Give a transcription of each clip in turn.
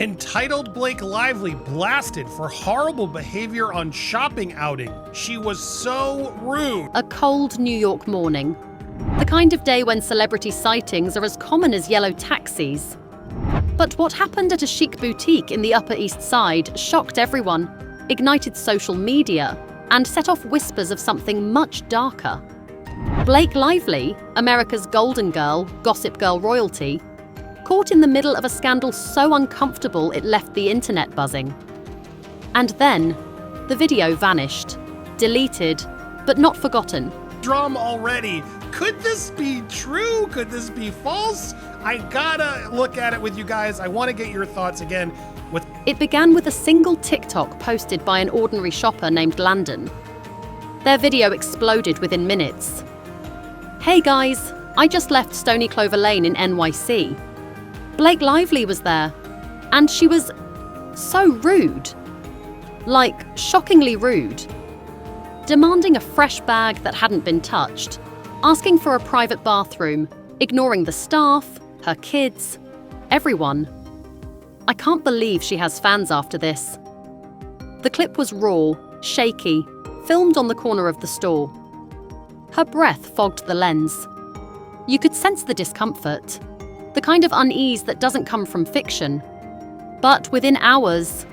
Entitled Blake Lively blasted for horrible behavior on shopping outing. She was so rude. A cold New York morning. The kind of day when celebrity sightings are as common as yellow taxis. But what happened at a chic boutique in the Upper East Side shocked everyone, ignited social media, and set off whispers of something much darker. Blake Lively, America's golden girl, gossip girl royalty, caught in the middle of a scandal so uncomfortable it left the internet buzzing. And then, the video vanished, deleted, but not forgotten. Drum already. Could this be true? Could this be false? I gotta look at it with you guys. I want to get your thoughts again. It began with a single TikTok posted by an ordinary shopper named Landon. Their video exploded within minutes. Hey guys, I just left Stony Clover Lane in NYC. Blake Lively was there, and she was so rude. Like, shockingly rude. Demanding a fresh bag that hadn't been touched, asking for a private bathroom, ignoring the staff, her kids, everyone. I can't believe she has fans after this. The clip was raw, shaky, filmed on the corner of the store. Her breath fogged the lens. You could sense the discomfort, the kind of unease that doesn't come from fiction. But within hours,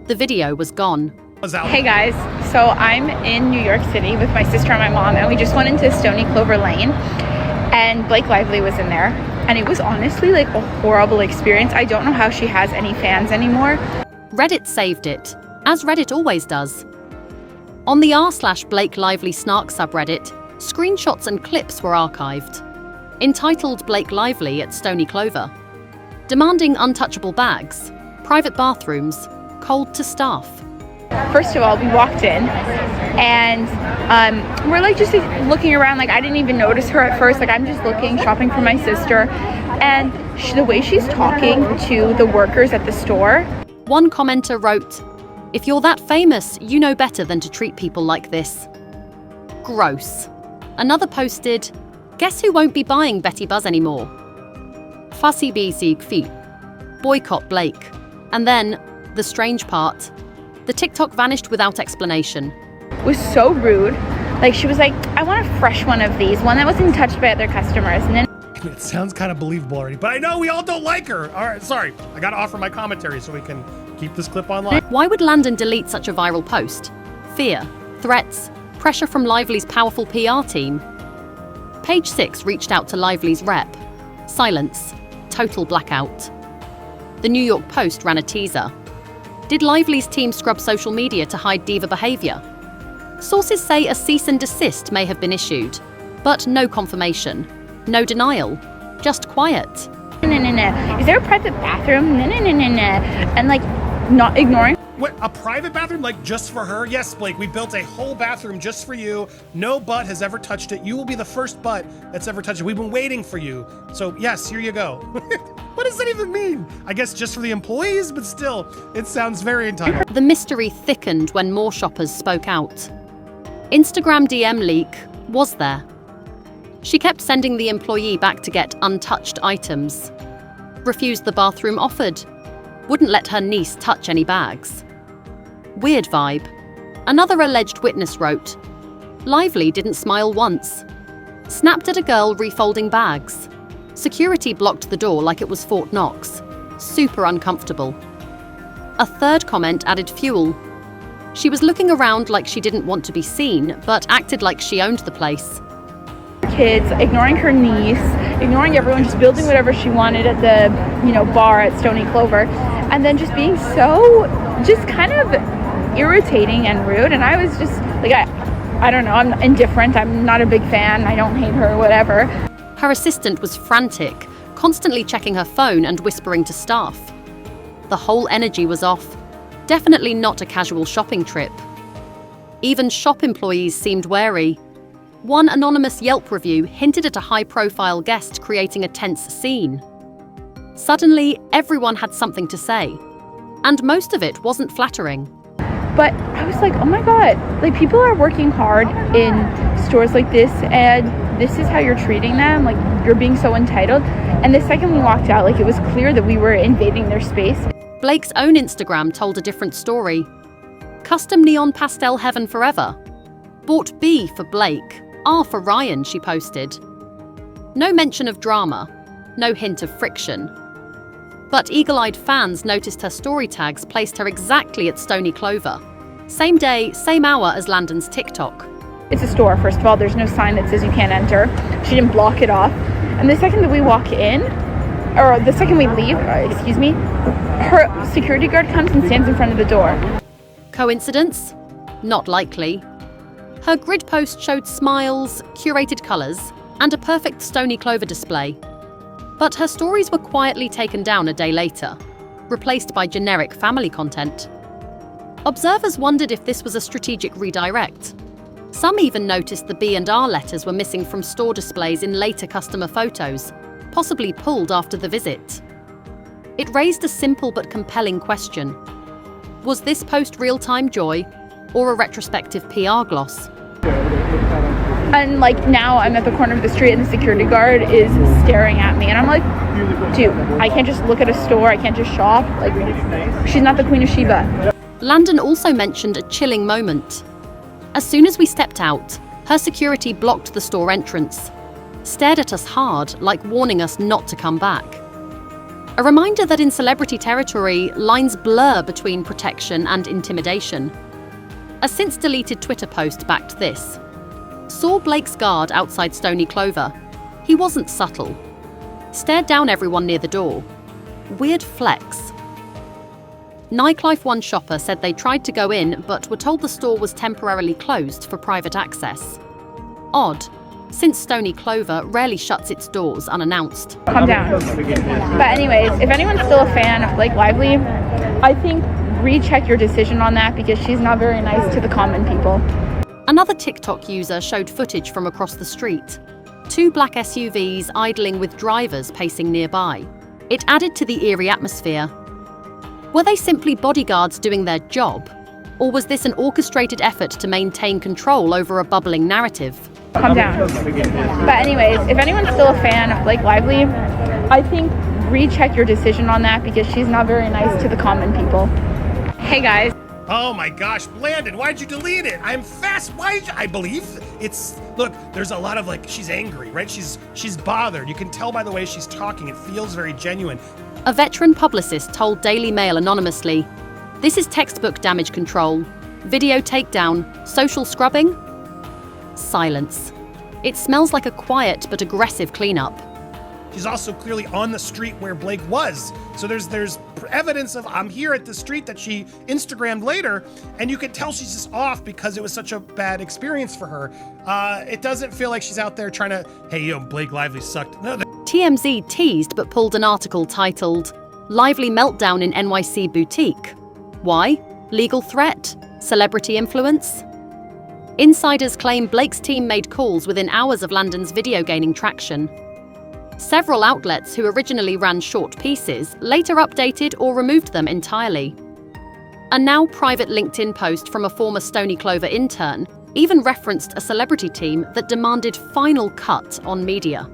the video was gone. Hey guys, so I'm in New York City with my sister and my mom, and we just went into Stony Clover Lane, and Blake Lively was in there, and it was honestly like a horrible experience. I don't know how she has any fans anymore. Reddit saved it, as Reddit always does. On the r/Blake Lively Snark subreddit, screenshots and clips were archived, entitled Blake Lively at Stony Clover, demanding untouchable bags, private bathrooms, cold to staff. First of all, we walked in, and we're like just looking around. Like, I didn't even notice her at first. Like, I'm just looking, shopping for my sister, and the way she's talking to the workers at the store. One commenter wrote, "If you're that famous, you know better than to treat people like this. Gross." Another posted, "Guess who won't be buying Betty Buzz anymore? Fussy Sieg feet. Boycott Blake." And then, the strange part, the TikTok vanished without explanation. It was so rude. Like, she was like, "I want a fresh one of these, one that wasn't touched by other customers." And then It sounds kind of believable already, but I know we all don't like her. All right, sorry. I gotta offer my commentary so we can keep this clip online. Why would Landon delete such a viral post? Fear, threats, pressure from Lively's powerful PR team. Page 6 reached out to Lively's rep. Silence. Total blackout. The New York Post ran a teaser. Did Lively's team scrub social media to hide diva behavior? Sources say a cease and desist may have been issued, but no confirmation, no denial, just quiet. Is there a private bathroom? And like, not ignoring. What, a private bathroom, like just for her? Yes, Blake, we built a whole bathroom just for you. No butt has ever touched it. You will be the first butt that's ever touched it. We've been waiting for you. So yes, here you go. What does that even mean? I guess just for the employees, but still, it sounds very entitled. The mystery thickened when more shoppers spoke out. Instagram DM leak was there. She kept sending the employee back to get untouched items. Refused the bathroom offered. Wouldn't let her niece touch any bags. Weird vibe. Another alleged witness wrote, Lively didn't smile once. Snapped at a girl refolding bags. Security blocked the door like it was Fort Knox. Super uncomfortable. A third comment added fuel. She was looking around like she didn't want to be seen, but acted like she owned the place. Kids, ignoring her niece, ignoring everyone, just building whatever she wanted at the, bar at Stony Clover, and then just being so, just kind of irritating and rude. And I was just like, I don't know, I'm indifferent. I'm not a big fan. I don't hate her, whatever. Her assistant was frantic, constantly checking her phone and whispering to staff. The whole energy was off. Definitely not a casual shopping trip. Even shop employees seemed wary. One anonymous Yelp review hinted at a high-profile guest creating a tense scene. Suddenly, everyone had something to say, and most of it wasn't flattering. But I was like, oh my God, like, people are working hard in stores like this, and this is how you're treating them, like, you're being so entitled. And the second we walked out, like, it was clear that we were invading their space. Blake's own Instagram told a different story. Custom neon pastel heaven forever. Bought B for Blake, R for Ryan, she posted. No mention of drama, no hint of friction. But eagle-eyed fans noticed her story tags placed her exactly at Stony Clover. Same day, same hour as Landon's TikTok. It's a store, first of all. There's no sign that says you can't enter. She didn't block it off. And the second that we walk in, or the second we leave, her security guard comes and stands in front of the door. Coincidence? Not likely. Her grid post showed smiles, curated colours, and a perfect Stony Clover display. But her stories were quietly taken down a day later, replaced by generic family content. Observers wondered if this was a strategic redirect. Some even noticed the B&R letters were missing from store displays in later customer photos, possibly pulled after the visit. It raised a simple but compelling question. Was this post-real-time joy or a retrospective PR gloss? And now I'm at the corner of the street and the security guard is staring at me. And I'm like, dude, I can't just look at a store. I can't just shop. She's not the Queen of Sheba. Landon also mentioned a chilling moment. As soon as we stepped out, her security blocked the store entrance, stared at us hard, like warning us not to come back. A reminder that in celebrity territory, lines blur between protection and intimidation. A since-deleted Twitter post backed this. Saw Blake's guard outside Stony Clover. He wasn't subtle. Stared down everyone near the door. Weird flex. Nightlife One shopper said they tried to go in but were told the store was temporarily closed for private access. Odd, since Stony Clover rarely shuts its doors unannounced. Calm down. But anyways, if anyone's still a fan of Blake Lively, I think recheck your decision on that because she's not very nice to the common people. Another TikTok user showed footage from across the street. 2 black SUVs idling with drivers pacing nearby. It added to the eerie atmosphere. Were they simply bodyguards doing their job? Or was this an orchestrated effort to maintain control over a bubbling narrative? Calm down. But anyways, if anyone's still a fan of Blake Lively, I think recheck your decision on that because she's not very nice to the common people. Hey guys. Oh my gosh, Landon, why'd you delete it? I'm fast. I believe it's, look, there's a lot of she's angry, right? She's bothered. You can tell by the way she's talking. It feels very genuine. A veteran publicist told Daily Mail anonymously, "This is textbook damage control. Video takedown, social scrubbing?" Silence. It smells like a quiet but aggressive cleanup. She's also clearly on the street where Blake was. So there's evidence of I'm here at the street that she Instagrammed later, and you can tell she's just off because it was such a bad experience for her. It doesn't feel like she's out there trying to, hey, Blake Lively sucked. No, TMZ teased but pulled an article titled, "Lively Meltdown in NYC Boutique. Why? Legal threat? Celebrity influence?" Insiders claim Blake's team made calls within hours of Landon's video gaining traction. Several outlets who originally ran short pieces later updated or removed them entirely. A now private LinkedIn post from a former Stony Clover intern even referenced a celebrity team that demanded final cut on media.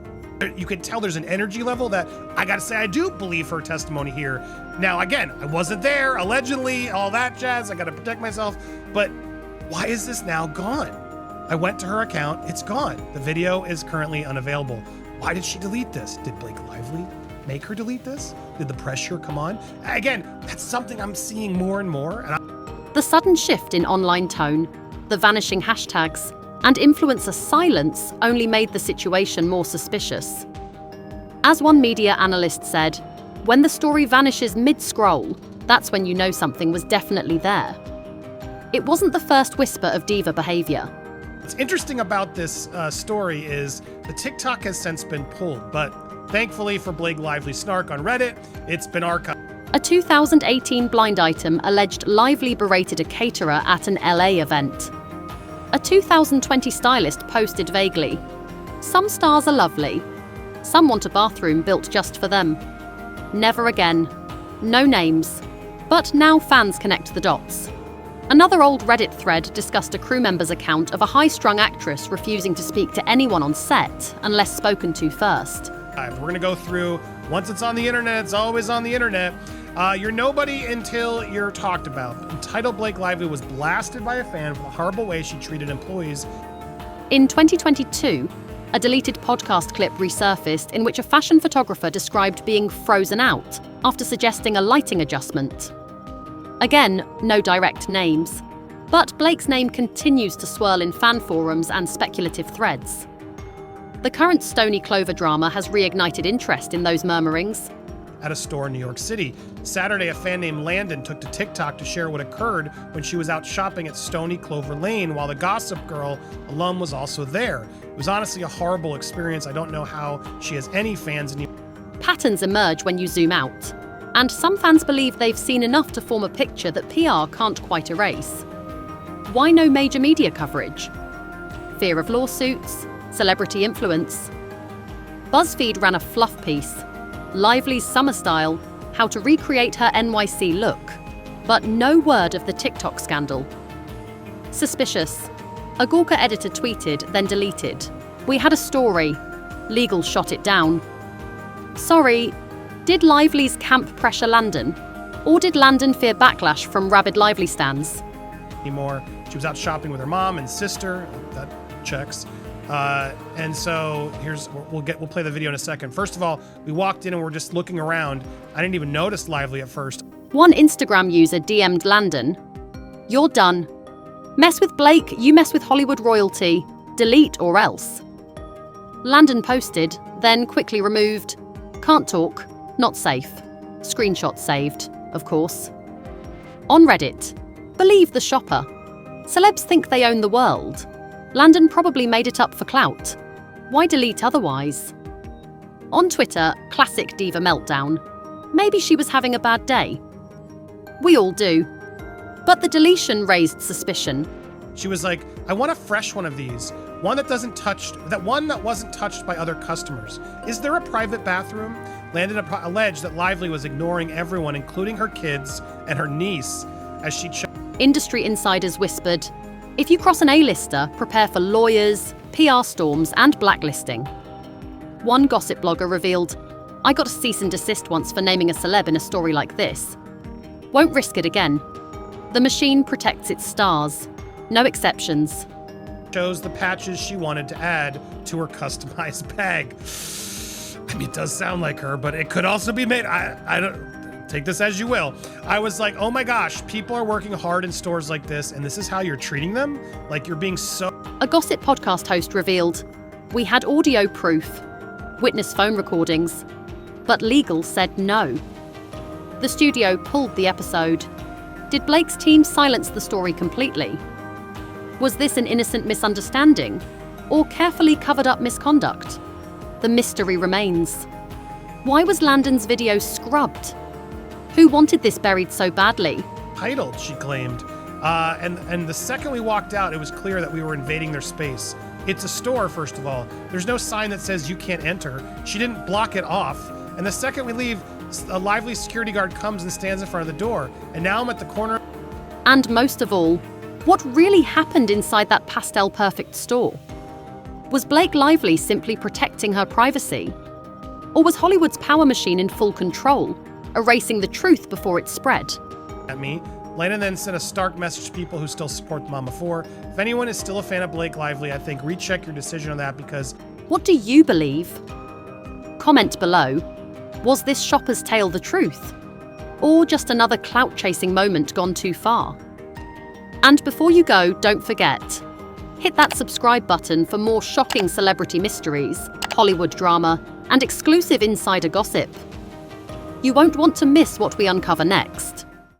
You can tell there's an energy level that I gotta say I do believe her testimony here. Now again, I wasn't there, allegedly, all that jazz, I gotta protect myself, but why is this now gone? I went to her account, it's gone. The video is currently unavailable. Why did she delete this? Did Blake Lively make her delete this? Did the pressure come on? Again, that's something I'm seeing more and more. The sudden shift in online tone, the vanishing hashtags, and influencer silence only made the situation more suspicious. As one media analyst said, when the story vanishes mid-scroll, that's when you know something was definitely there. It wasn't the first whisper of diva behavior. What's interesting about this story is the TikTok has since been pulled, but thankfully for Blake Lively snark on Reddit, it's been archived. A 2018 blind item alleged Lively berated a caterer at an LA event. A 2020 stylist posted vaguely, "Some stars are lovely. Some want a bathroom built just for them. Never again. No names." But now fans connect the dots. Another old Reddit thread discussed a crew member's account of a high-strung actress refusing to speak to anyone on set unless spoken to first. We're going to go through, once it's on the internet, it's always on the internet. You're nobody until you're talked about. Entitled Blake Lively was blasted by a fan for the horrible way she treated employees. In 2022, a deleted podcast clip resurfaced in which a fashion photographer described being frozen out after suggesting a lighting adjustment. Again, no direct names, but Blake's name continues to swirl in fan forums and speculative threads. The current Stony Clover drama has reignited interest in those murmurings. At a store in New York City. Saturday, a fan named Landon took to TikTok to share what occurred when she was out shopping at Stony Clover Lane while the Gossip Girl alum was also there. It was honestly a horrible experience. I don't know how she has any fans in New York. Patterns emerge when you zoom out, and some fans believe they've seen enough to form a picture that PR can't quite erase. Why no major media coverage? Fear of lawsuits? Celebrity influence? BuzzFeed ran a fluff piece, Lively's summer style, how to recreate her NYC look, but no word of the TikTok scandal. Suspicious. A Gawker editor tweeted, then deleted. We had a story. Legal shot it down. Sorry, did Lively's camp pressure Landon? Or did Landon fear backlash from rabid Lively stans? Anymore. She was out shopping with her mom and sister. That checks. And so we'll play the video in a second. First of all, we walked in and we're just looking around. I didn't even notice Lively at first. One Instagram user DM'd Landon, "You're done. Mess with Blake, you mess with Hollywood royalty. Delete or else." Landon posted, then quickly removed, "Can't talk, not safe." Screenshot saved, of course. On Reddit, believe the shopper. Celebs think they own the world. Landon probably made it up for clout. Why delete otherwise? On Twitter, classic diva meltdown. Maybe she was having a bad day. We all do. But the deletion raised suspicion. She was like, I want a fresh one of these. One that wasn't touched by other customers. Is there a private bathroom? Landon alleged that Lively was ignoring everyone, including her kids and her niece, as she Industry insiders whispered, if you cross an A-lister, prepare for lawyers, PR storms, and blacklisting. One gossip blogger revealed, I got a cease and desist once for naming a celeb in a story like this. Won't risk it again. The machine protects its stars. No exceptions. Chose the patches she wanted to add to her customized bag. I mean, it does sound like her, but it could also be made. I don't. Take this as you will. I was like, oh my gosh, people are working hard in stores like this, and this is how you're treating them? Like you're being so... A gossip podcast host revealed, we had audio proof, witness phone recordings, but legal said no. The studio pulled the episode. Did Blake's team silence the story completely? Was this an innocent misunderstanding, or carefully covered up misconduct? The mystery remains. Why was Landon's video scrubbed? Who wanted this buried so badly? Titled, she claimed. And the second we walked out, it was clear that we were invading their space. It's a store, first of all. There's no sign that says you can't enter. She didn't block it off. And the second we leave, a Lively security guard comes and stands in front of the door. And now I'm at the corner. And most of all, what really happened inside that pastel-perfect store? Was Blake Lively simply protecting her privacy? Or was Hollywood's power machine in full control, erasing the truth before it spread? At me. Landon then sent a stark message to people who still support Mama 4. If anyone is still a fan of Blake Lively, I think recheck your decision on that because... What do you believe? Comment below. Was this shopper's tale the truth? Or just another clout-chasing moment gone too far? And before you go, don't forget, hit that subscribe button for more shocking celebrity mysteries, Hollywood drama, and exclusive insider gossip. You won't want to miss what we uncover next.